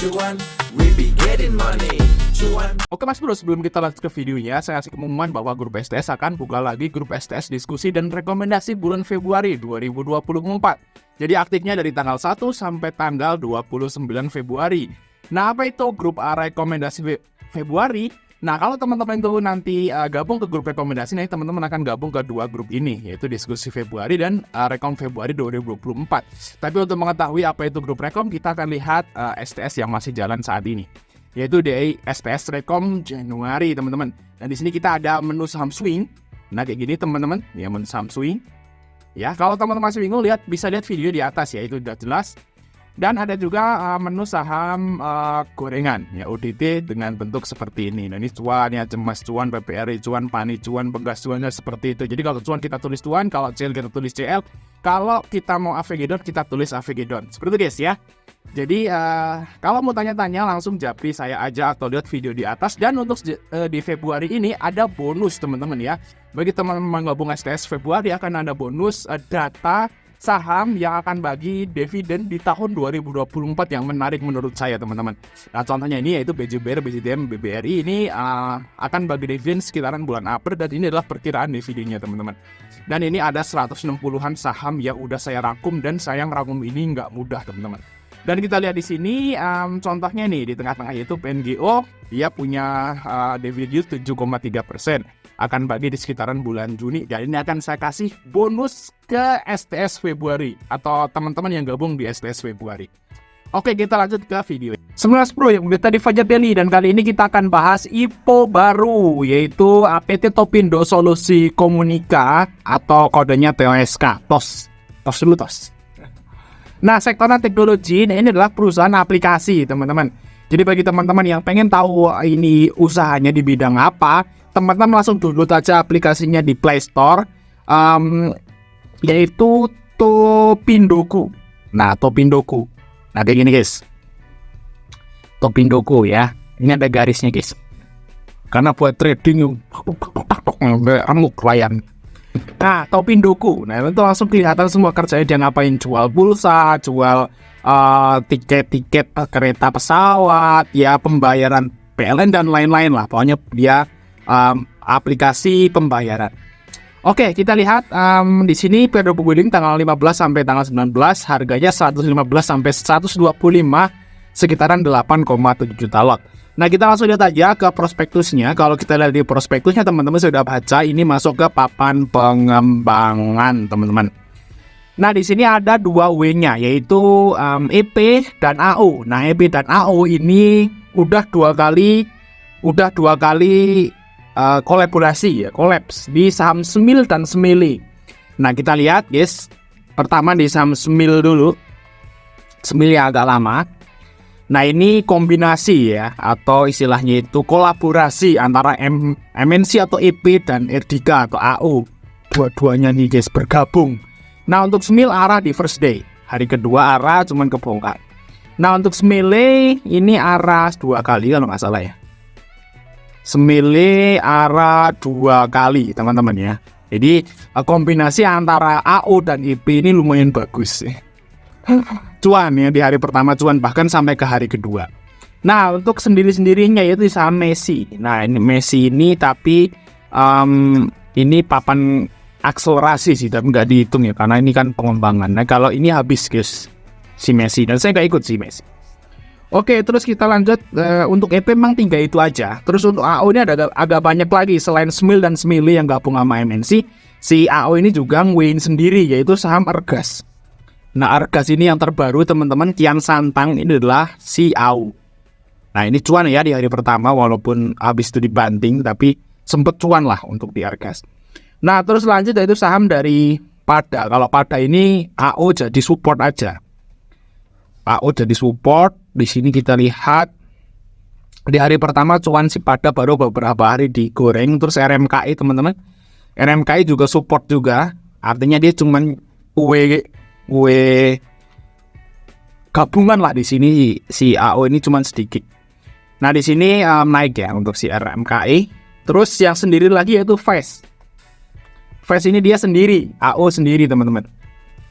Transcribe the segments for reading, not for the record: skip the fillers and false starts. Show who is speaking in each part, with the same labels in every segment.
Speaker 1: cuan, we be getting money. Cuan.
Speaker 2: Oke Mas Bro, sebelum kita lanjut ke videonya, saya kasih pengumuman bahwa grup STS akan buka lagi grup STS diskusi dan rekomendasi bulan Februari 2024. Jadi aktifnya dari tanggal 1 sampai tanggal 29 Februari. Nah, apa itu grup rekomendasi Februari? Nah, kalau teman-teman itu nanti gabung ke grup rekomendasi, nanti teman-teman akan gabung ke dua grup ini, yaitu diskusi Februari dan rekom Februari 2024. Tapi untuk mengetahui apa itu grup rekom, kita akan lihat STS yang masih jalan saat ini, yaitu dari STS Rekom Januari, teman-teman. Dan di sini kita ada menu saham swing. Nah, kayak gini teman-teman, ya menu saham swing. Ya, kalau teman-teman masih bingung, bisa lihat video di atas ya, itu udah jelas. Dan ada juga menu saham gorengan, ya ODT dengan bentuk seperti ini. Nah, ini cuan ya, cemas cuan, PPRI cuan, pani cuan, penggas cuannya seperti itu. Jadi kalau cuan kita tulis cuan, kalau CL kita tulis CL, kalau kita mau AVG.don kita tulis AVG.don. Seperti itu guys ya. Jadi kalau mau tanya-tanya langsung japri saya aja atau lihat video di atas. Dan untuk di Februari ini ada bonus teman-teman ya. Bagi teman-teman gabung STS Februari akan ada bonus data saham yang akan bagi dividen di tahun 2024 yang menarik menurut saya teman-teman. Nah contohnya ini yaitu BJBR, BJDM, BBRI ini akan bagi dividen sekitaran bulan April dan ini adalah perkiraan dividennya teman-teman. Dan ini ada 160-an saham yang udah saya rangkum dan sayang rangkum ini nggak mudah teman-teman. Dan kita lihat di sini contohnya nih di tengah-tengah yaitu PNGO dia punya dividen 7,3%. Akan bagi di sekitaran bulan Juni. Dan ini akan saya kasih bonus ke STS Februari atau teman-teman yang gabung di STS Februari. Oke, kita lanjut ke video. 19 Pro yang udah tadi Fajar Daily, dan kali ini kita akan bahas IPO baru yaitu PT Topindo Solusi Komunika atau kodenya TOSK. TOS dulu TOS. Nah, sektor teknologi ini adalah perusahaan aplikasi teman-teman. Jadi bagi teman-teman yang pengen tahu ini usahanya di bidang apa, teman-teman langsung download aja aplikasinya di Play Store, yaitu Topindoku. Nah, Topindoku. Nah, kayak gini guys. Topindoku ya. Ini ada garisnya guys. Karena buat trading klien. Nah, Topindoku. Nah, itu langsung kelihatan semua kerjanya dia ngapain, jual pulsa, jual tiket-tiket kereta pesawat, ya pembayaran PLN dan lain-lain lah. Pokoknya dia aplikasi pembayaran. Oke, kita lihat di sini periode penggiling tanggal 15 sampai tanggal 19, harganya 115 sampai 125, sekitaran 8,7 juta lot. Nah, kita langsung lihat aja ke prospektusnya. Kalau kita lihat di prospektusnya teman-teman sudah baca, ini masuk ke papan pengembangan, teman-teman. Nah, di sini ada dua W-nya yaitu EP dan AO. Nah, EP dan AO ini udah dua kali kolaborasi ya, kolaps di saham Smil dan Smile. Nah, kita lihat guys, pertama di saham Smil dulu. Smil yang agak lama. Nah, ini kombinasi ya, atau istilahnya itu kolaborasi antara MNC atau EP dan RDK atau AO. Dua-duanya nih guys bergabung. Nah, untuk Smil arah di first day, hari kedua arah cuman kebongkar. Nah, untuk Smile ini arah 2 kali kalau nggak salah ya. Smile arah 2 kali teman-teman ya. Jadi kombinasi antara AO dan EP ini lumayan bagus. Cuan ya di hari pertama, cuan bahkan sampai ke hari kedua. Nah, untuk sendiri-sendirinya yaitu saham Messi. Nah, ini Messi ini tapi ini papan akselerasi sih, tapi nggak dihitung ya karena ini kan pengembangan. Nah, kalau ini habis guys si Messi, dan saya nggak ikut si Messi. Oke, terus kita lanjut untuk EP memang 3 itu aja. Terus untuk AO ini ada agak banyak lagi selain Smil dan Smile yang gabung sama MNC. Si AO ini juga ngwin sendiri yaitu saham Argas. Nah, Argas ini yang terbaru teman-teman, kian santang ini adalah si AO. Nah, ini cuan ya di hari pertama walaupun habis itu dibanting tapi sempet cuan lah untuk di Argas. Nah, terus lanjut yaitu saham dari Pada. Kalau Pada ini AO jadi support aja. AO jadi support. Di sini kita lihat di hari pertama cuan si Pada baru beberapa hari digoreng. Terus RMKI teman-teman, RMKI juga support juga. Artinya dia cuman gabungan lah di sini. Si AO ini cuman sedikit. Nah, di sini naik ya untuk si RMKI. Terus yang sendiri lagi yaitu Fast. Fast ini dia sendiri, AO sendiri teman-teman.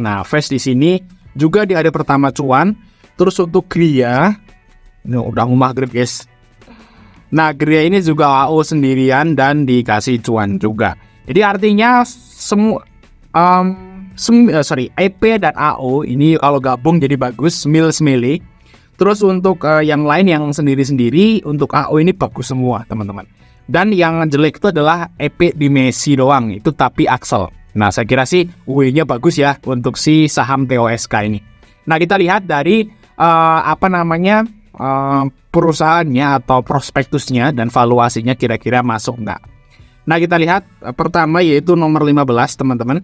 Speaker 2: Nah, Fast di sini juga di hari pertama cuan. Terus untuk Gria Ini udah maghrib guys. Nah, Gria ini juga AO sendirian dan dikasih cuan juga. Jadi artinya EP dan AO ini kalau gabung jadi bagus, semili. Terus untuk yang lain yang sendiri-sendiri, untuk AO ini bagus semua teman-teman. Dan yang jelek itu adalah EP di Messi doang, itu tapi Axel. Nah, saya kira sih W-nya bagus ya untuk si saham TOSK ini. Nah, kita lihat dari perusahaannya atau prospektusnya dan valuasinya kira-kira masuk nggak. Nah, kita lihat pertama yaitu nomor 15 teman-teman.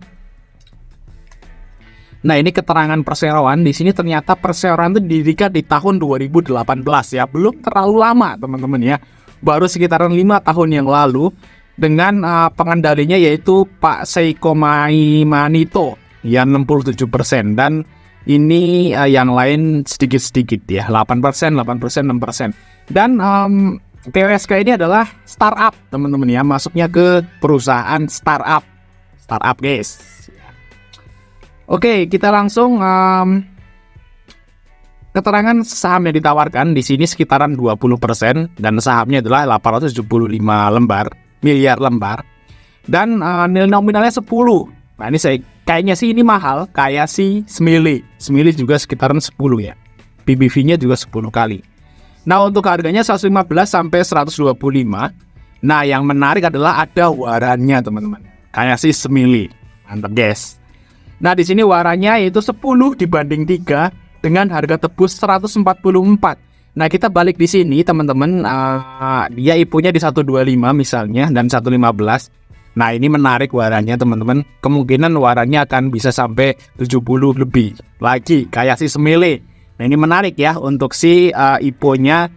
Speaker 2: Nah, ini keterangan perseroan. Di sini ternyata perseroan itu didirikan di tahun 2018 ya, belum terlalu lama teman-teman ya, baru sekitaran 5 tahun yang lalu dengan pengendalinya yaitu Pak Seiko Manito ya 67% dan ini yang lain sedikit-sedikit ya, 8%, 6%. Dan TOSK ini adalah startup teman-teman ya, masuknya ke perusahaan startup guys. Oke, kita langsung keterangan saham yang ditawarkan di sini sekitaran 20% dan sahamnya adalah 875 miliar lembar dan nilai nominalnya 10. Nah, ini kayaknya sih ini mahal, kayak si Semili juga sekitaran 10 ya. PBV-nya juga 10 kali. Nah, untuk harganya 115 sampai 125. Nah, yang menarik adalah ada warannya, teman-teman. Kayak si Semili. Mantap, guys. Nah, di sini warannya yaitu 10 dibanding 3 dengan harga tebus 144. Nah, kita balik di sini, teman-teman. Dia IPO-nya di 125 misalnya dan 115. Nah, ini menarik warannya teman-teman. Kemungkinan warannya akan bisa sampai 70 lebih lagi kayak si Semile. Nah, ini menarik ya untuk si IPO-nya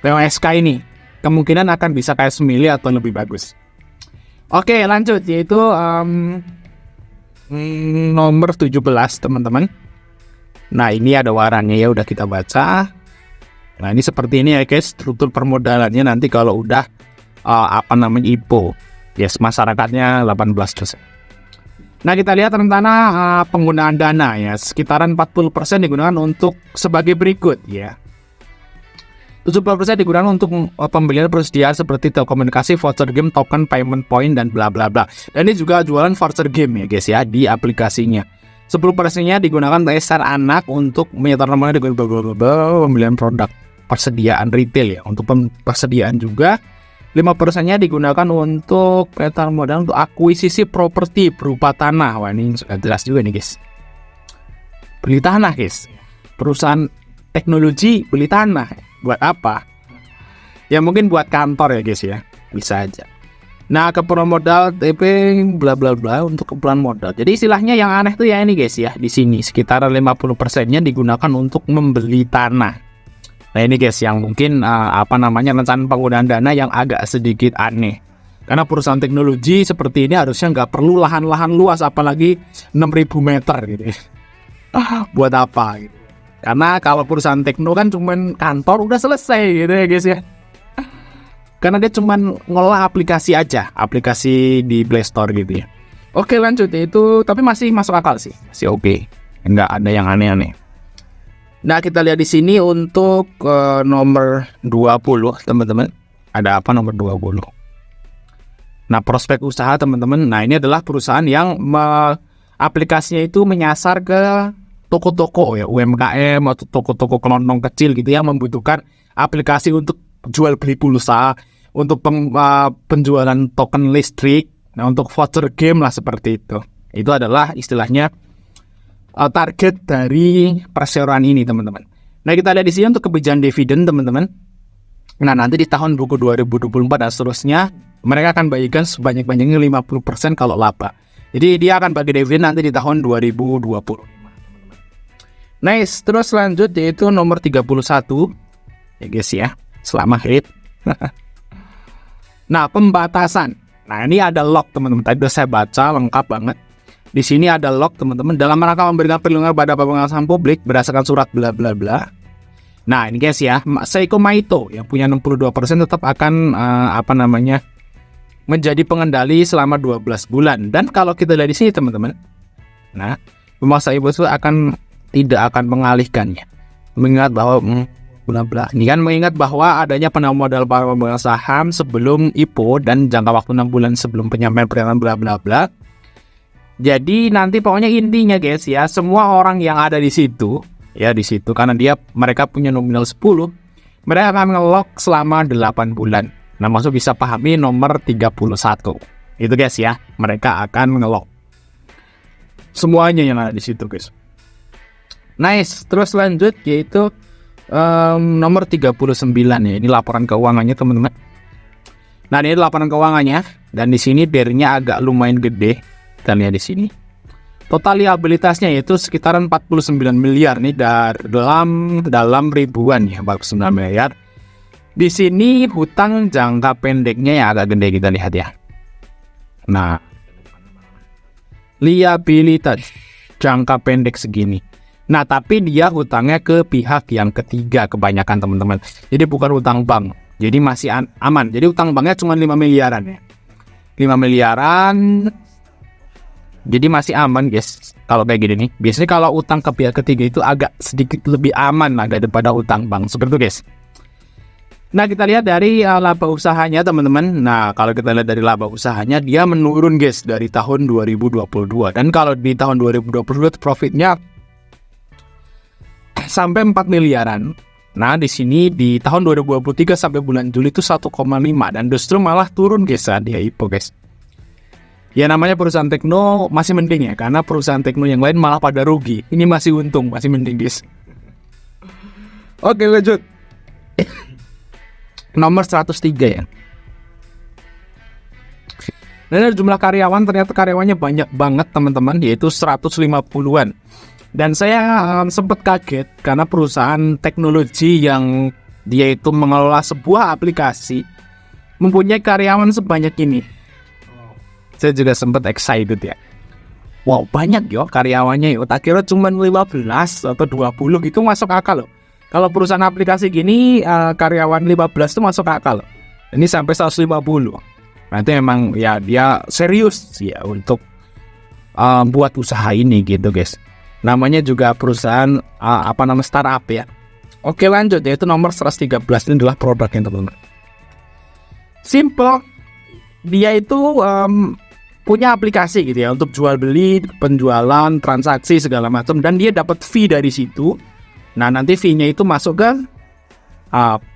Speaker 2: POSK ini. Kemungkinan akan bisa kayak Semile atau lebih bagus. Oke, lanjut yaitu nomor 17 teman-teman. Nah, ini ada warannya ya, udah kita baca. Nah, ini seperti ini ya guys, struktur permodalannya nanti kalau udah IPO. Yes, masyarakatnya 18%. Nah, kita lihat rencana penggunaan dana ya, sekitaran 40% digunakan untuk sebagai berikut ya. 70% digunakan untuk pembelian persediaan seperti telekomunikasi, voucher game, token, payment point, dan bla bla bla. Dan ini juga jualan voucher game ya guys ya di aplikasinya. 10%-nya digunakan TSR anak untuk menyetor namanya dengan pembelian produk persediaan retail ya. Untuk persediaan juga 5%-nya digunakan untuk penyertaan modal untuk akuisisi properti berupa tanah. Wah, ini sudah jelas juga nih guys. Beli tanah guys. Perusahaan teknologi beli tanah. Buat apa? Ya mungkin buat kantor ya guys ya. Bisa aja. Nah, keperluan modal TP bla bla bla untuk keperluan modal. Jadi istilahnya yang aneh tuh ya ini guys ya. Di sini sekitar 50%-nya digunakan untuk membeli tanah. Nah, ini guys yang mungkin rencana penggunaan dana yang agak sedikit aneh. Karena perusahaan teknologi seperti ini harusnya nggak perlu lahan-lahan luas, apalagi 6.000 meter gitu. Buat apa gitu. Karena kalau perusahaan tekno kan cuman kantor udah selesai gitu ya guys ya. Karena dia cuman ngolah aplikasi aja, aplikasi di Play Store gitu ya. Oke, lanjut itu, tapi masih masuk akal sih, masih oke. Nggak ada yang aneh-aneh. Nah, kita lihat di sini untuk nomor 20 teman-teman. Ada apa nomor 20? Nah, prospek usaha teman-teman. Nah, ini adalah perusahaan yang aplikasinya itu menyasar ke toko-toko ya, UMKM atau toko-toko kelontong kecil gitu yang membutuhkan aplikasi untuk jual beli pulsa, untuk penjualan token listrik, nah untuk voucher game lah seperti itu. Itu adalah istilahnya target dari perseroan ini teman-teman. Nah, kita lihat di sini untuk kebijakan dividen teman-teman. Nah, nanti di tahun buku 2024 dan seterusnya mereka akan bagikan sebanyak-banyaknya 50% kalau laba. Jadi dia akan bagi dividen nanti di tahun 2025. Nice, terus lanjut yaitu nomor 31 ya guys ya, selamat hit. Nah, pembatasan. Nah, ini ada lock teman-teman. Tadi udah saya baca lengkap banget. Di sini ada lock teman-teman dalam rangka memberikan perlindungan pada pengawasan publik berdasarkan surat bla bla bla. Nah, ini guys ya, Seiko Maito yang punya 62% tetap akan menjadi pengendali selama 12 bulan. Dan kalau kita lihat di sini teman-teman, nah, pemaksa ibu itu tidak akan mengalihkannya. Mengingat bahwa bla bla. Ini kan mengingat bahwa adanya penambah modal para pemegang saham sebelum IPO dan jangka waktu 6 bulan sebelum penyampaian pernyataan bla bla bla. Jadi nanti pokoknya intinya guys ya, semua orang yang ada di situ karena mereka punya nominal 10, mereka akan nge-lock selama 8 bulan. Nah, maksud bisa pahami nomor 31. Itu guys ya, mereka akan nge-lock semuanya yang ada di situ guys. Nice, terus lanjut yaitu nomor 39 ya. Ini laporan keuangannya teman-teman. Nah, ini laporan keuangannya dan di sini DER-nya agak lumayan gede. Kita lihat di sini. Total liabilitasnya yaitu sekitaran 49 miliar nih dalam ribuan ya, 49 miliar. Di sini hutang jangka pendeknya yang agak gede, kita lihat ya. Nah, liabilitas jangka pendek segini. Nah, tapi dia hutangnya ke pihak yang ketiga kebanyakan teman-teman. Jadi bukan hutang bank. Jadi masih aman. Jadi hutang banknya cuma 5 miliaran ya. 5 miliaran. Jadi masih aman guys. Kalau kayak gini nih. Biasanya kalau utang ke pihak ketiga itu agak sedikit lebih aman lah daripada utang bank. Seperti itu guys. Nah, kita lihat dari laba usahanya teman-teman. Nah, kalau kita lihat dari laba usahanya, dia menurun guys dari tahun 2022. Dan kalau di tahun 2022 profitnya sampai 4 miliaran. Nah, di sini di tahun 2023 sampai bulan Juli itu 1,5 dan justru malah turun guys saat dia IPO guys. Ya namanya perusahaan tekno masih mending ya, karena perusahaan tekno yang lain malah pada rugi. Ini masih untung, masih mending guys. Oke, lanjut. Nomor 103 ya. Dan jumlah karyawan, ternyata karyawannya banyak banget teman-teman, yaitu 150-an. Dan saya sempat kaget karena perusahaan teknologi yang dia itu mengelola sebuah aplikasi mempunyai karyawan sebanyak ini. Saya juga sempat excited ya. Wow, banyak yo karyawannya yo. Tak kira cuma 15 atau 20 gitu masuk akal loh. Kalau perusahaan aplikasi gini karyawan 15 itu masuk akal loh. Ini sampai 150. Nanti memang ya dia serius ya untuk buat usaha ini gitu guys. Namanya juga perusahaan startup ya. Oke, lanjut yaitu nomor 113. Ini adalah produknya teman-teman. Simple. Dia itu punya aplikasi gitu ya untuk jual beli, penjualan, transaksi segala macam, dan dia dapat fee dari situ. Nah, nanti fee-nya itu masuk ke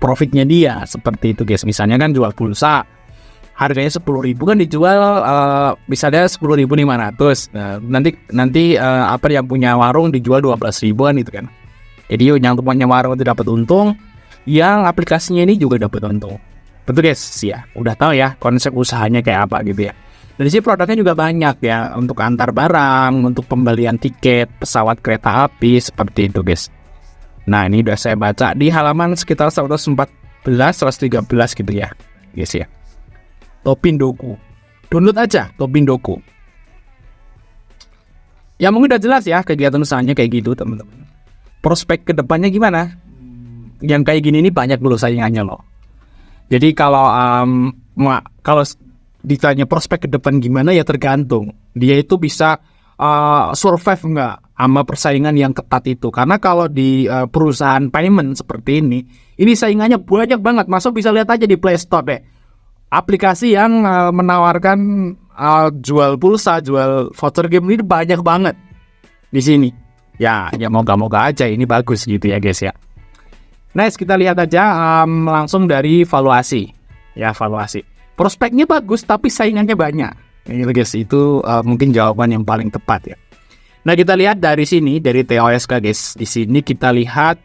Speaker 2: profitnya dia seperti itu guys. Misalnya kan jual pulsa, harganya 10.000 kan dijual misalnya 10.500. Nah, nanti yang punya warung dijual 12.000-an itu kan. Jadi yang punya warung itu dapat untung, yang aplikasinya ini juga dapat untung. Betul guys ya. Udah tahu ya konsep usahanya kayak apa gitu ya. Dan sini produknya juga banyak ya, untuk antar barang, untuk pembelian tiket pesawat kereta api seperti itu guys. Nah, ini udah saya baca di halaman sekitar 114, 113 gitu ya guys ya. Topindoku. Download aja Topindoku. Ya mungkin udah jelas ya kegiatan usahanya kayak gitu teman-teman. Prospek kedepannya gimana? Yang kayak gini ini banyak dulu saingannya loh. Jadi kalau ditanya prospek ke depan gimana ya tergantung. Dia itu bisa survive nggak sama persaingan yang ketat itu. Karena kalau di perusahaan payment seperti ini saingannya banyak banget. Masuk bisa lihat aja di Play Store deh. Aplikasi yang menawarkan jual pulsa, jual voucher game ini banyak banget di sini. Ya moga-moga aja ini bagus gitu ya guys ya. Nice, kita lihat aja langsung dari valuasi. Ya, valuasi. Prospeknya bagus tapi saingannya banyak. Ini guys, itu mungkin jawaban yang paling tepat ya. Nah, kita lihat dari sini, dari TOSK guys. Di sini kita lihat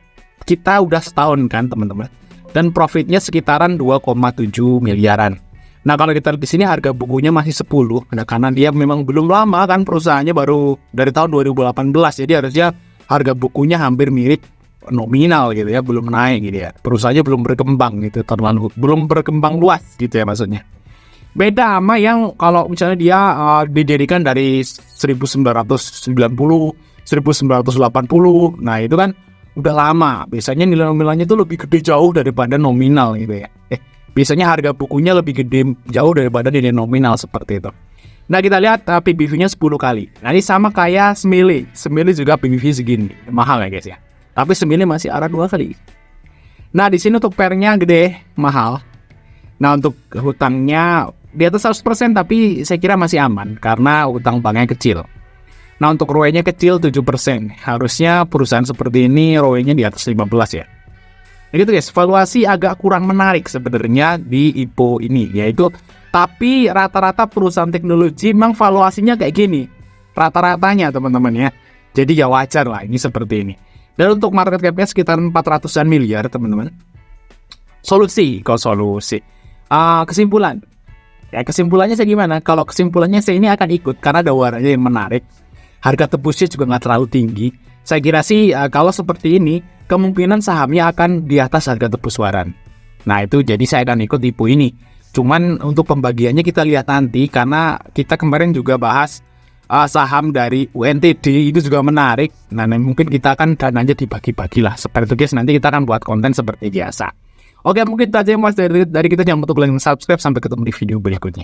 Speaker 2: kita udah setahun kan teman-teman. Dan profitnya sekitaran 2,7 miliaran. Nah, kalau kita lihat di sini harga bukunya masih 10. Nah, karena dia memang belum lama kan perusahaannya baru dari tahun 2018. Jadi harusnya harga bukunya hampir mirip nominal gitu ya, belum naik gitu ya. Perusahaannya belum berkembang gitu, belum berkembang luas gitu ya maksudnya. Beda sama yang kalau misalnya dia didirikan dari 1990, 1980. Nah, itu kan udah lama. Biasanya nilai nominalnya itu lebih gede jauh daripada nominal gitu ya. Biasanya harga bukunya lebih gede jauh daripada nilai nominal seperti itu. Nah, kita lihat PBV-nya 10 kali. Nah, ini sama kayak Semile. Semile juga PBV segini. Mahal ya guys ya. Tapi Semile masih arah 2 kali. Nah, di sini untuk pernya gede, mahal. Nah, untuk hutangnya di atas 100% tapi saya kira masih aman karena hutang banknya kecil. Nah, untuk ROE-nya kecil 7%. Harusnya perusahaan seperti ini ROE-nya di atas 15 ya. Nah, gitu guys, valuasi agak kurang menarik sebenarnya di IPO ini, yaitu tapi rata-rata perusahaan teknologi memang valuasinya kayak gini. Rata-ratanya teman-teman ya. Jadi ya wajar lah ini seperti ini. Dan untuk market cap-nya sekitar 400-an miliar teman-teman. Solusi. Kesimpulan. Ya kesimpulannya saya gimana? Kalau kesimpulannya saya ini akan ikut karena ada warnanya yang menarik. Harga tebusnya juga nggak terlalu tinggi. Saya kira sih kalau seperti ini kemungkinan sahamnya akan di atas harga tebus waran. Nah itu jadi saya akan ikut IPO ini. Cuman untuk pembagiannya kita lihat nanti karena kita kemarin juga bahas saham dari UNTD itu juga menarik. Nah mungkin kita akan dananya dibagi-bagi lah. Seperti itu guys, nanti kita akan buat konten seperti biasa. Oke, mungkin itu aja mas dari kita. Jangan lupa like dan subscribe. Sampai ketemu di video berikutnya.